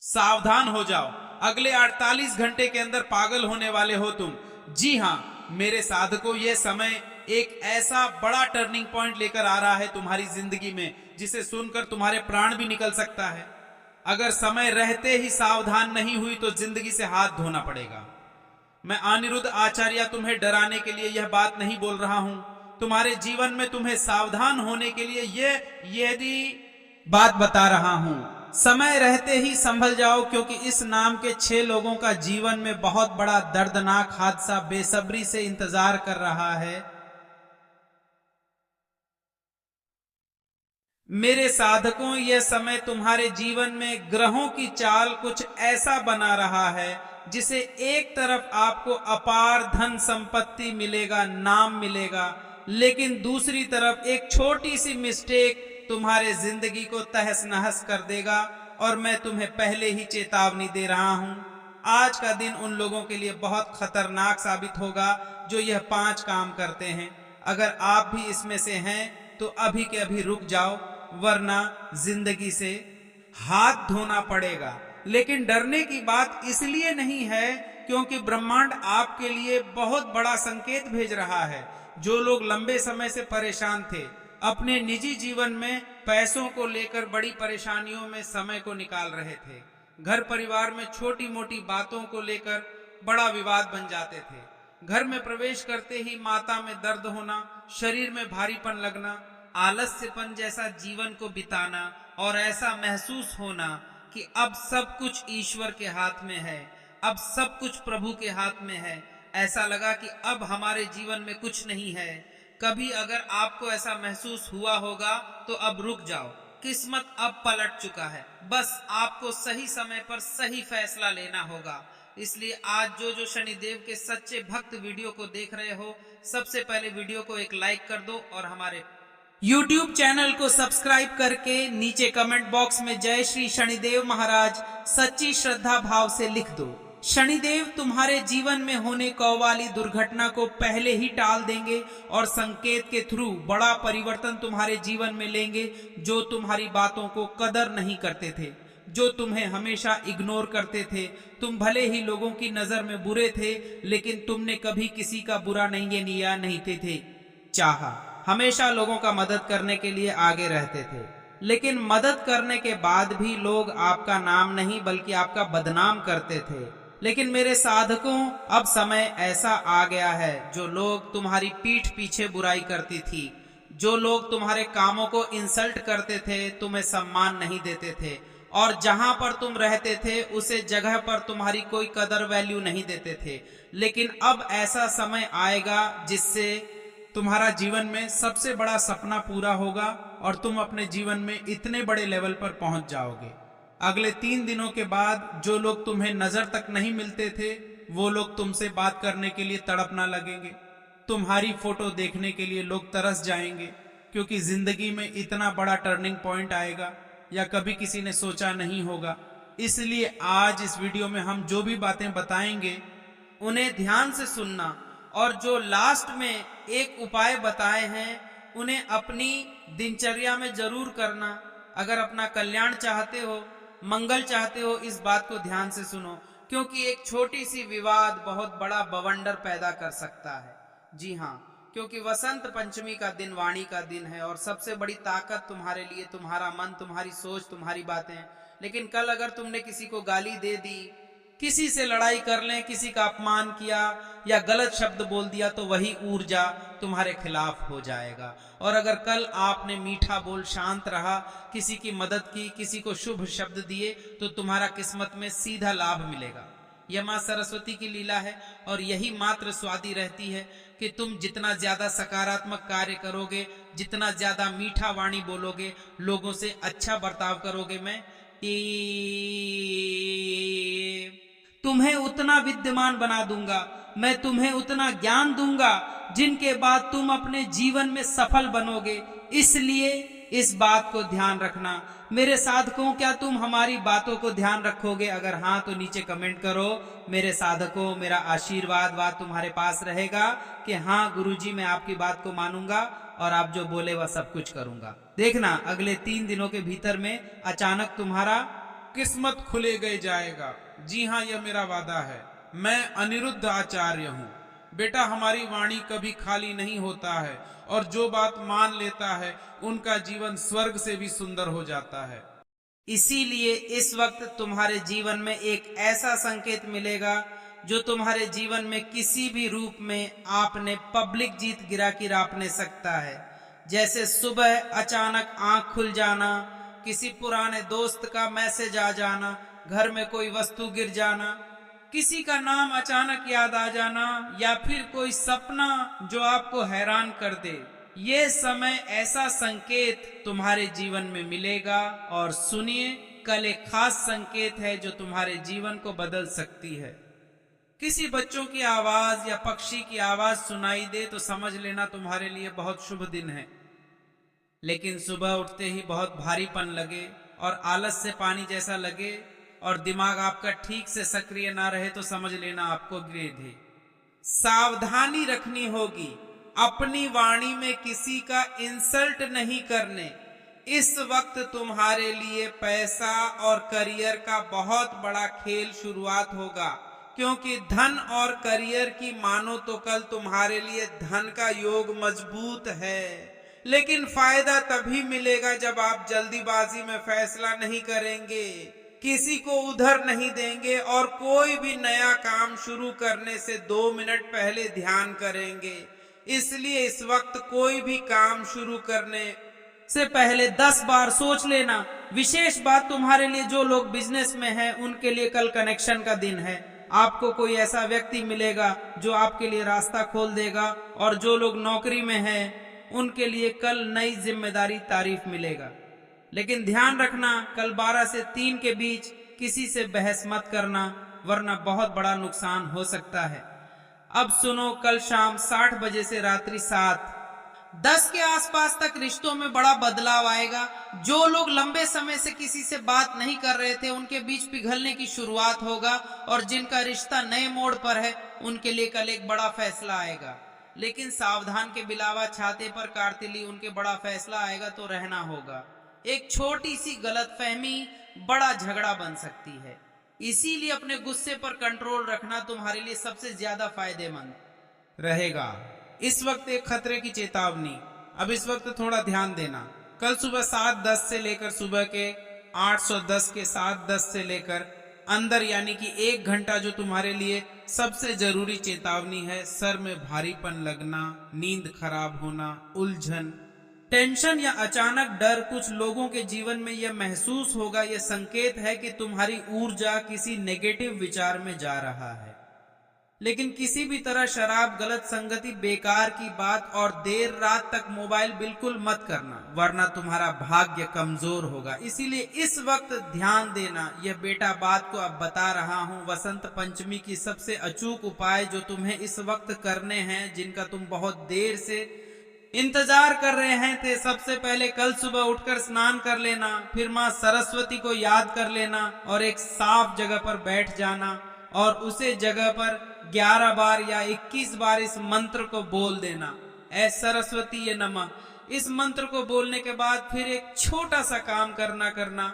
सावधान हो जाओ, अगले 48 घंटे के अंदर पागल होने वाले हो तुम। जी हाँ मेरे साधकों, यह समय एक ऐसा बड़ा टर्निंग पॉइंट लेकर आ रहा है तुम्हारी जिंदगी में, जिसे सुनकर तुम्हारे प्राण भी निकल सकता है। अगर समय रहते ही सावधान नहीं हुई तो जिंदगी से हाथ धोना पड़ेगा। मैं अनिरुद्ध आचार्य तुम्हें डराने के लिए यह बात नहीं बोल रहा हूं, तुम्हारे जीवन में तुम्हें सावधान होने के लिए यदि बात बता रहा हूं। समय रहते ही संभल जाओ, क्योंकि इस नाम के 6 लोगों का जीवन में बहुत बड़ा दर्दनाक हादसा बेसब्री से इंतजार कर रहा है। मेरे साधकों, यह समय तुम्हारे जीवन में ग्रहों की चाल कुछ ऐसा बना रहा है जिसे एक तरफ आपको अपार धन संपत्ति मिलेगा, नाम मिलेगा, लेकिन दूसरी तरफ एक छोटी सी मिस्टेक तुम्हारे जिंदगी को तहस नहस कर देगा। और मैं तुम्हें पहले ही चेतावनी दे रहा हूं, आज का दिन उन लोगों के लिए बहुत खतरनाक साबित होगा जो यह 5 काम करते हैं। अगर आप भी इसमें से हैं तो अभी के अभी रुक जाओ, वरना जिंदगी से हाथ धोना पड़ेगा। लेकिन डरने की बात इसलिए नहीं है क्योंकि ब्रह्मांड आपके लिए बहुत बड़ा संकेत भेज रहा है। जो लोग लंबे समय से परेशान थे, अपने निजी जीवन में पैसों को लेकर बड़ी परेशानियों में समय को निकाल रहे थे, घर परिवार में छोटी मोटी बातों को लेकर बड़ा विवाद बन जाते थे, घर में प्रवेश करते ही माता में दर्द होना, शरीर में भारीपन लगना, आलस्यपन जैसा जीवन को बिताना और ऐसा महसूस होना कि अब सब कुछ ईश्वर के हाथ में है, अब सब कुछ प्रभु के हाथ में है। ऐसा लगा कि अब हमारे जीवन में कुछ नहीं है। कभी अगर आपको ऐसा महसूस हुआ होगा तो अब रुक जाओ, किस्मत अब पलट चुका है, बस आपको सही समय पर सही फैसला लेना होगा। इसलिए आज जो शनिदेव के सच्चे भक्त वीडियो को देख रहे हो, सबसे पहले वीडियो को एक लाइक कर दो और हमारे YouTube चैनल को सब्सक्राइब करके नीचे कमेंट बॉक्स में जय श्री शनिदेव महाराज सच्ची श्रद्धा भाव से लिख दो। शनिदेव तुम्हारे जीवन में होने वाली दुर्घटना को पहले ही टाल देंगे और संकेत के थ्रू बड़ा परिवर्तन तुम्हारे जीवन में लेंगे। जो तुम्हारी बातों को कदर नहीं करते थे, जो तुम्हें हमेशा इग्नोर करते थे, तुम भले ही लोगों की नजर में बुरे थे, लेकिन तुमने कभी किसी का बुरा नहीं लिया, नहीं थे चाहा, हमेशा लोगों का मदद करने के लिए आगे रहते थे। लेकिन मदद करने के बाद भी लोग आपका नाम नहीं बल्कि आपका बदनाम करते थे। लेकिन मेरे साधकों, अब समय ऐसा आ गया है, जो लोग तुम्हारी पीठ पीछे बुराई करती थी, जो लोग तुम्हारे कामों को इंसल्ट करते थे, तुम्हें सम्मान नहीं देते थे, और जहां पर तुम रहते थे उसे जगह पर तुम्हारी कोई कदर वैल्यू नहीं देते थे। लेकिन अब ऐसा समय आएगा जिससे तुम्हारा जीवन में सबसे बड़ा सपना पूरा होगा और तुम अपने जीवन में इतने बड़े लेवल पर पहुंच जाओगे। अगले 3 दिनों के बाद जो लोग तुम्हें नजर तक नहीं मिलते थे, वो लोग तुमसे बात करने के लिए तड़पना लगेंगे। तुम्हारी फोटो देखने के लिए लोग तरस जाएंगे, क्योंकि जिंदगी में इतना बड़ा टर्निंग पॉइंट आएगा या कभी किसी ने सोचा नहीं होगा। इसलिए आज इस वीडियो में हम जो भी बातें बताएंगे उन्हें ध्यान से सुनना, और जो लास्ट में एक उपाय बताए हैं उन्हें अपनी दिनचर्या में जरूर करना। अगर अपना कल्याण चाहते हो, मंगल चाहते हो, इस बात को ध्यान से सुनो, क्योंकि एक छोटी सी विवाद बहुत बड़ा बवंडर पैदा कर सकता है। जी हाँ, क्योंकि वसंत पंचमी का दिन वाणी का दिन है और सबसे बड़ी ताकत तुम्हारे लिए तुम्हारा मन, तुम्हारी सोच, तुम्हारी बातें। लेकिन कल अगर तुमने किसी को गाली दे दी, किसी से लड़ाई कर लें, किसी का अपमान किया या गलत शब्द बोल दिया, तो वही ऊर्जा तुम्हारे खिलाफ हो जाएगा। और अगर कल आपने मीठा बोल, शांत रहा, किसी की मदद की, किसी को शुभ शब्द दिए, तो तुम्हारा किस्मत में सीधा लाभ मिलेगा। यह माँ सरस्वती की लीला है और यही मात्र स्वादी रहती है कि तुम जितना ज्यादा सकारात्मक कार्य करोगे, जितना ज्यादा मीठा वाणी बोलोगे, लोगों से अच्छा बर्ताव करोगे, मैं तुम्हें उतना विद्यमान बना दूंगा, मैं तुम्हें उतना ज्ञान दूंगा जिनके बाद तुम अपने जीवन में सफल बनोगे। इसलिए इस बात को ध्यान रखना। मेरे साधकों, क्या तुम हमारी बातों को ध्यान रखोगे? अगर हाँ तो नीचे कमेंट करो। मेरे साधकों, मेरा आशीर्वाद तुम्हारे पास रहेगा कि हाँ गुरुजी, मैं आपकी बात को मानूंगा और आप जो बोले वह सब कुछ करूंगा। देखना, अगले 3 दिनों के भीतर में अचानक तुम्हारा किस्मत खुले गए जाएगा। जी हाँ, यह मेरा वादा है। मैं अनिरुद्ध आचार्य हूँ। बेटा, हमारी वाणी कभी खाली नहीं होता है और जो बात मान लेता है उनका जीवन स्वर्ग से भी सुंदर हो जाता है। इसीलिए इस वक्त तुम्हारे जीवन में एक ऐसा संकेत मिलेगा जो तुम्हारे जीवन में किसी भी रूप में आपने पब्लिक जीत गिरा के रापने सकता है। जैसे सुबह अचानक आंख खुल जाना, किसी पुराने दोस्त का मैसेज आ जाना, घर में कोई वस्तु गिर जाना, किसी का नाम अचानक याद आ जाना, या फिर कोई सपना जो आपको हैरान कर दे। ये समय ऐसा संकेत तुम्हारे जीवन में मिलेगा। और सुनिए, कल एक खास संकेत है जो तुम्हारे जीवन को बदल सकती है। किसी बच्चों की आवाज या पक्षी की आवाज सुनाई दे तो समझ लेना तुम्हारे लिए बहुत शुभ दिन है। लेकिन सुबह उठते ही बहुत भारीपन लगे और आलस से पानी जैसा लगे और दिमाग आपका ठीक से सक्रिय ना रहे तो समझ लेना आपको ग्रेड है। सावधानी रखनी होगी, अपनी वाणी में किसी का इंसल्ट नहीं करने। इस वक्त तुम्हारे लिए पैसा और करियर का बहुत बड़ा खेल शुरुआत होगा, क्योंकि धन और करियर की मानो तो कल तुम्हारे लिए धन का योग मजबूत है। लेकिन फायदा तभी मिलेगा जब आप जल्दीबाजी में फैसला नहीं करेंगे, किसी को उधर नहीं देंगे और कोई भी नया काम शुरू करने से 2 मिनट पहले ध्यान करेंगे। इसलिए इस वक्त कोई भी काम शुरू करने से पहले 10 बार सोच लेना। विशेष बात तुम्हारे लिए जो लोग बिजनेस में हैं, उनके लिए कल कनेक्शन का दिन है। आपको कोई ऐसा व्यक्ति मिलेगा जो आपके लिए रास्ता खोल देगा, और जो लोग नौकरी में हैं उनके लिए कल नई जिम्मेदारी तारीफ मिलेगा। लेकिन ध्यान रखना, कल 12 से 3 के बीच किसी से बहस मत करना, वरना बहुत बड़ा नुकसान हो सकता है। अब सुनो, कल शाम 60 बजे से रात्रि 7:10 के आसपास तक रिश्तों में बड़ा बदलाव आएगा। जो लोग लंबे समय से किसी से बात नहीं कर रहे थे, उनके बीच पिघलने की शुरुआत होगा, और जिनका रिश्ता नए मोड़ पर है उनके लिए कल एक बड़ा फैसला आएगा। लेकिन सावधान के बिलावा छाते पर कार्तिली, उनके बड़ा फैसला आएगा तो रहना होगा। एक छोटी सी गलतफहमी बड़ा झगड़ा बन सकती है। इसीलिए अपने गुस्से पर कंट्रोल रखना तुम्हारे लिए सबसे ज्यादा फायदेमंद रहेगा। इस वक्त एक खतरे की चेतावनी। अब इस वक्त थोड़ा ध्यान देना। कल सुबह 7:10 से लेकर सुबह के 810 के 7:10 से लेकर अंदर, यानी कि 1 घंटा जो तुम्हारे लिए सबसे जरूरी चेतावनी है। सर में भारीपन लगना, नींद खराब होना, उलझन, टेंशन या अचानक डर कुछ लोगों के जीवन में यह महसूस होगा। यह संकेत है कि तुम्हारी ऊर्जा किसी नेगेटिव विचार में जा रहा है। लेकिन किसी भी तरह शराब, गलत संगति, बेकार की बात और देर रात तक मोबाइल बिल्कुल मत करना, वरना तुम्हारा भाग्य कमजोर होगा। इसीलिए इस वक्त ध्यान देना। यह बेटा बात को अब बता रहा हूँ। वसंत पंचमी की सबसे अचूक उपाय जो तुम्हें इस वक्त करने हैं, जिनका तुम बहुत देर से इंतजार कर रहे हैं थे। सबसे पहले कल सुबह उठकर स्नान कर लेना, फिर माँ सरस्वती को याद कर लेना और एक साफ जगह पर बैठ जाना, और उसे जगह पर 11 बार या 21 बार इस मंत्र को बोल देना, ऐ सरस्वती ये नमः। इस मंत्र को बोलने के बाद फिर एक छोटा सा काम करना,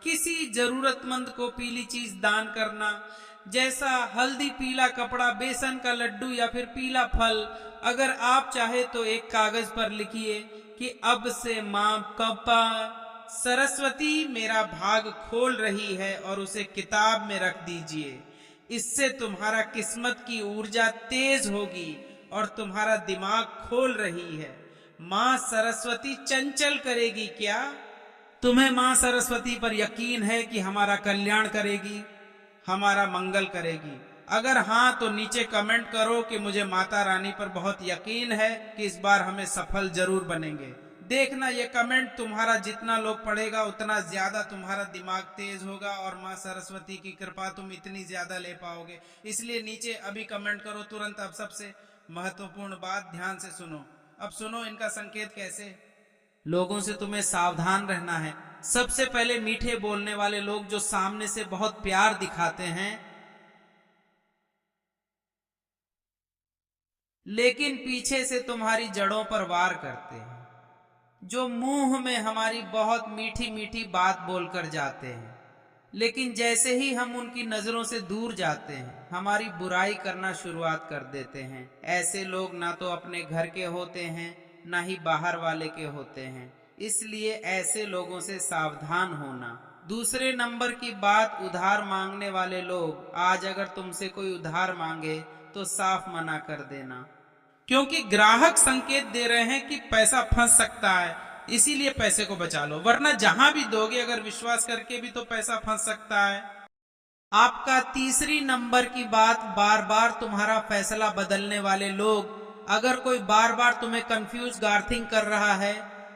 किसी जरूरतमंद को पीली चीज दान करना, जैसा हल्दी, पीला कपड़ा, बेसन का लड्डू या फिर पीला फल। अगर आप चाहे तो एक कागज पर लिखिए कि अब से मां पापा सरस्वती मेरा भाग खोल रही है, और उसे किताब में रख दीजिए। इससे तुम्हारा किस्मत की ऊर्जा तेज होगी और तुम्हारा दिमाग खोल रही है। मां सरस्वती चंचल करेगी क्या? तुम्हें मां सरस्वती पर यकीन है कि हमारा कल्याण करेगी, हमारा मंगल करेगी? अगर हाँ तो नीचे कमेंट करो कि मुझे माता रानी पर बहुत यकीन है कि इस बार हमें सफल जरूर बनेंगे। देखना, ये कमेंट तुम्हारा जितना लोग पढ़ेगा उतना ज्यादा तुम्हारा दिमाग तेज होगा और माँ सरस्वती की कृपा तुम इतनी ज्यादा ले पाओगे। इसलिए नीचे अभी कमेंट करो तुरंत। अब सबसे महत्वपूर्ण बात ध्यान से सुनो। अब सुनो इनका संकेत कैसे। लोगों से तुम्हें सावधान रहना है। सबसे पहले मीठे बोलने वाले लोग जो सामने से बहुत प्यार दिखाते हैं, लेकिन पीछे से तुम्हारी जड़ों पर वार करते हैं, जो मुंह में हमारी बहुत मीठी मीठी बात बोलकर जाते हैं, लेकिन जैसे ही हम उनकी नजरों से दूर जाते हैं, हमारी बुराई करना शुरुआत कर देते हैं। ऐसे लोग ना तो अपने घर के होते हैं, ना ही बाहर वाले के होते हैं। इसलिए ऐसे लोगों से सावधान होना। दूसरे नंबर की बात, उधार मांगने वाले लोग। आज अगर तुमसे कोई उधार मांगे तो साफ मना कर देना, क्योंकि ग्राहक संकेत दे रहे हैं कि पैसा फंस सकता है, इसीलिए पैसे को बचा लो, वरना जहां भी दोगे अगर विश्वास करके भी तो पैसा फंस सकता है। आपका तीसरी नंबर की बात, बार बार तुम्हारा फैसला बदलने वाले लोग। अगर कोई बार बार तुम्हें कंफ्यूज गार्थिंग कर रहा है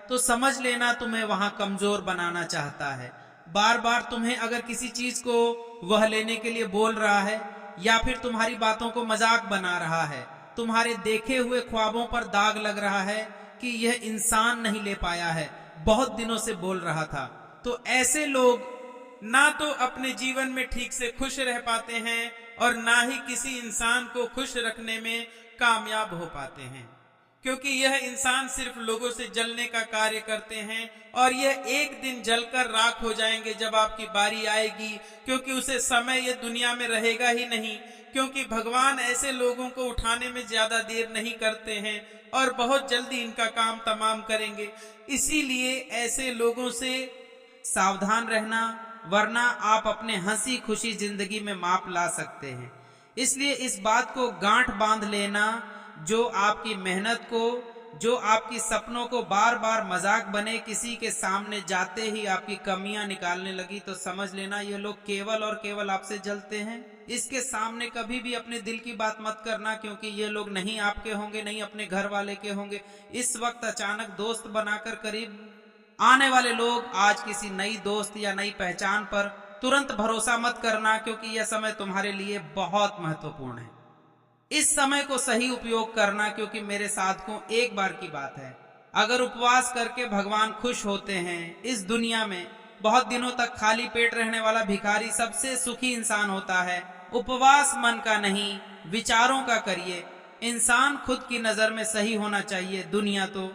तो समझ लेना तुम्हें वहां कमजोर बनाना चाहता है। बार बार तुम्हें अगर किसी चीज को वह लेने के लिए बोल रहा है या फिर तुम्हारी बातों को मजाक बना रहा है, तुम्हारे देखे हुए ख्वाबों पर दाग लग रहा है कि यह इंसान नहीं ले पाया है, बहुत दिनों से बोल रहा था, तो ऐसे लोग ना तो अपने जीवन में ठीक से खुश रह पाते हैं और ना ही किसी इंसान को खुश रखने में कामयाब हो पाते हैं, क्योंकि यह इंसान सिर्फ लोगों से जलने का कार्य करते हैं और यह एक दिन जलकर राख हो जाएंगे जब आपकी बारी आएगी, क्योंकि उसे समय ये दुनिया में रहेगा ही नहीं। क्योंकि भगवान ऐसे लोगों को उठाने में ज्यादा देर नहीं करते हैं और बहुत जल्दी इनका काम तमाम करेंगे। इसीलिए ऐसे लोगों से सावधान रहना, वरना आप अपने हंसी खुशी जिंदगी में माप ला सकते हैं। इसलिए इस बात को गांठ बांध लेना, जो आपकी मेहनत को, जो आपकी सपनों को बार बार मजाक बने किसी के सामने जाते ही आपकी कमियां निकालने लगी, तो समझ लेना ये लोग केवल और केवल आपसे जलते हैं। इसके सामने कभी भी अपने दिल की बात मत करना, क्योंकि ये लोग नहीं आपके होंगे, नहीं अपने घर वाले के होंगे। इस वक्त अचानक दोस्त बनाकर करीब आने वाले लोग, आज किसी नई दोस्त या नई पहचान पर तुरंत भरोसा मत करना, क्योंकि यह समय तुम्हारे लिए बहुत महत्वपूर्ण है। इस समय को सही उपयोग करना, क्योंकि मेरे साधकों एक बार की बात है, अगर उपवास करके भगवान खुश होते हैं, इस दुनिया में बहुत दिनों तक खाली पेट रहने वाला भिखारी सबसे सुखी इंसान होता है। उपवास मन का नहीं, विचारों का करिए। इंसान खुद की नजर में सही होना चाहिए। दुनिया तो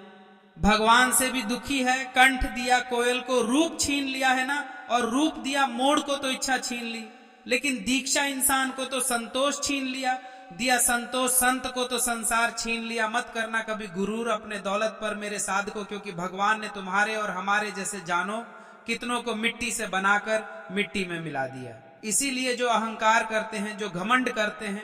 भगवान से भी दुखी है। कंठ दिया कोयल को, रूप छीन लिया है ना, और रूप दिया मोड़ को तो इच्छा छीन ली, लेकिन दीक्षा इंसान को तो संतोष छीन लिया, दिया संतोष संत को तो संसार छीन लिया। मत करना कभी गुरूर अपने दौलत पर मेरे साधकों, क्योंकि भगवान ने तुम्हारे और हमारे जैसे जानो कितनों को मिट्टी से बनाकर मिट्टी में मिला दिया। इसीलिए जो अहंकार करते हैं, जो घमंड करते हैं,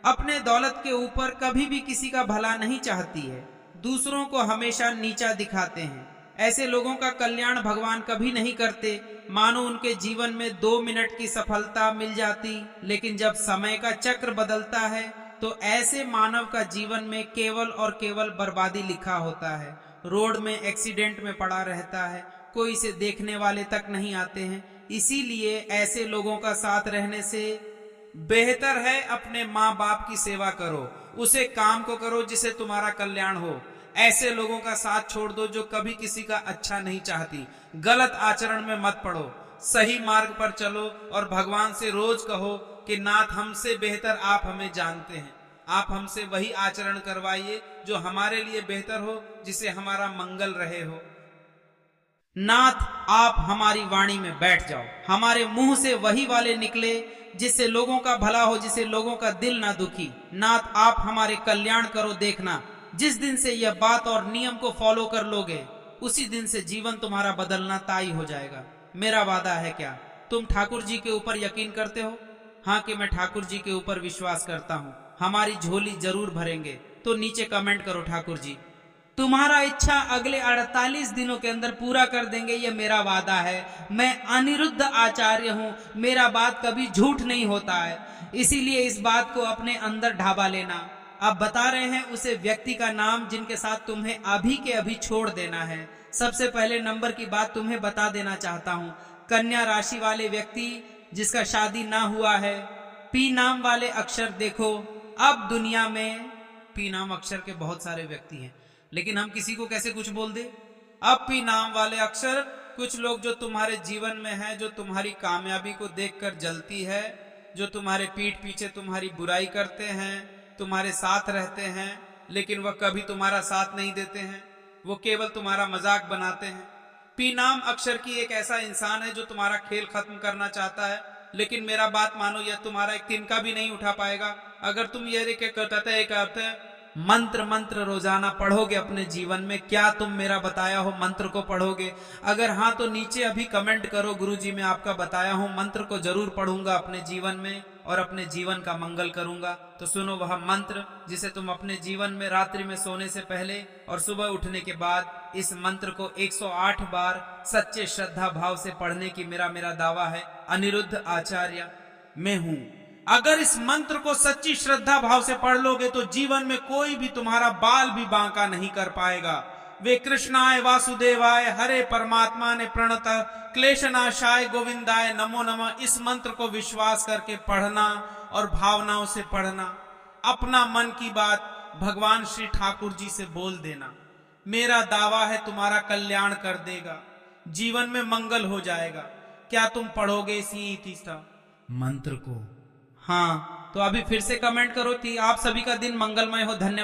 अपने दौलत के ऊपर कभी भी किसी का भला नहीं चाहती है, दूसरों को हमेशा नीचा दिखाते हैं। ऐसे लोगों का कल्याण भगवान कभी नहीं करते। मानो उनके जीवन में 2 मिनट की सफलता मिल जाती, लेकिन जब समय का चक्र बदलता है तो ऐसे मानव का जीवन में केवल और केवल बर्बादी लिखा होता है। रोड में एक्सीडेंट में पड़ा रहता है, कोई इसे देखने वाले तक नहीं आते हैं। इसीलिए ऐसे लोगों का साथ रहने से बेहतर है अपने माँ बाप की सेवा करो, उसे काम को करो जिसे तुम्हारा कल्याण हो। ऐसे लोगों का साथ छोड़ दो जो कभी किसी का अच्छा नहीं चाहती। गलत आचरण में मत पड़ो, सही मार्ग पर चलो और भगवान से रोज कहो कि नाथ, हमसे बेहतर आप हमें जानते हैं, आप हमसे वही आचरण करवाइए जो हमारे लिए बेहतर हो, जिसे हमारा मंगल रहे हो। नाथ, आप हमारी वाणी में बैठ जाओ, हमारे मुंह से वही वाले निकले जिससे लोगों का भला हो, जिससे लोगों का दिल ना दुखी। नाथ, आप हमारे कल्याण करो। देखना, जिस दिन से यह बात और नियम को फॉलो कर लोगे, उसी दिन से जीवन तुम्हारा बदलना तय हो जाएगा। मेरा वादा है। क्या तुम ठाकुर जी के ऊपर यकीन करते हो? हाँ कि मैं ठाकुर जी के ऊपर विश्वास करता हूँ, हमारी झोली जरूर भरेंगे। तो नीचे कमेंट करो, ठाकुर जी तुम्हारा इच्छा अगले 48 दिनों के अंदर पूरा कर देंगे, ये मेरा वादा है। मैं अनिरुद्ध आचार्य हूँ, मेरा बात कभी झूठ नहीं होता है, इसीलिए इस बात को अपने अंदर ढाबा लेना। आप बता रहे हैं उसे व्यक्ति का नाम जिनके साथ तुम्हें अभी के अभी छोड़ देना है। सबसे पहले नंबर की बात तुम्हें बता देना चाहता हूँ, कन्या राशि वाले व्यक्ति जिसका शादी ना हुआ है, पी नाम वाले अक्षर देखो। अब दुनिया में पी नाम अक्षर के बहुत सारे व्यक्ति हैं, लेकिन हम किसी को कैसे कुछ बोल दे। अब पी नाम वाले अक्षर, कुछ लोग जो तुम्हारे जीवन में है, जो तुम्हारी कामयाबी को देखकर जलती है, जो तुम्हारे पीठ पीछे तुम्हारी बुराई करते हैं, तुम्हारे साथ रहते हैं, लेकिन वह कभी तुम्हारा साथ नहीं देते हैं, वो केवल तुम्हारा मजाक बनाते हैं। पी नाम अक्षर की एक ऐसा इंसान है जो तुम्हारा खेल खत्म करना चाहता है, लेकिन मेरा बात मानो, यह तुम्हारा एक तिनका भी नहीं उठा पाएगा। अगर तुम यह एक मंत्र मंत्र रोजाना पढ़ोगे अपने जीवन में, क्या तुम मेरा बताया हो मंत्र को पढ़ोगे? अगर हाँ तो नीचे अभी कमेंट करो, गुरुजी मैं आपका बताया हूं मंत्र को जरूर पढ़ूंगा अपने जीवन में और अपने जीवन का मंगल करूंगा। तो सुनो वह मंत्र जिसे तुम अपने जीवन में रात्रि में सोने से पहले और सुबह उठने के बाद इस मंत्र को 108 बार सच्चे श्रद्धा भाव से पढ़ने की मेरा दावा है। अनिरुद्ध आचार्य मैं हूं। अगर इस मंत्र को सच्ची श्रद्धा भाव से पढ़ लोगे तो जीवन में कोई भी तुम्हारा बाल भी बांका नहीं कर पाएगा। वे कृष्णाय वासुदेवाय हरे परमात्मा ने प्रणत क्लेशनाशाय गोविंदाय नमो नमः, इस मंत्र को विश्वास करके पढ़ना और भावनाओं से पढ़ना। अपना मन की बात भगवान श्री ठाकुर जी से बोल देना। मेरा दावा है तुम्हारा कल्याण कर देगा, जीवन में मंगल हो जाएगा। क्या तुम पढ़ोगे इसी तीसरा मंत्र को? हाँ तो अभी फिर से कमेंट करो कि आप सभी का दिन मंगलमय हो। धन्यवाद।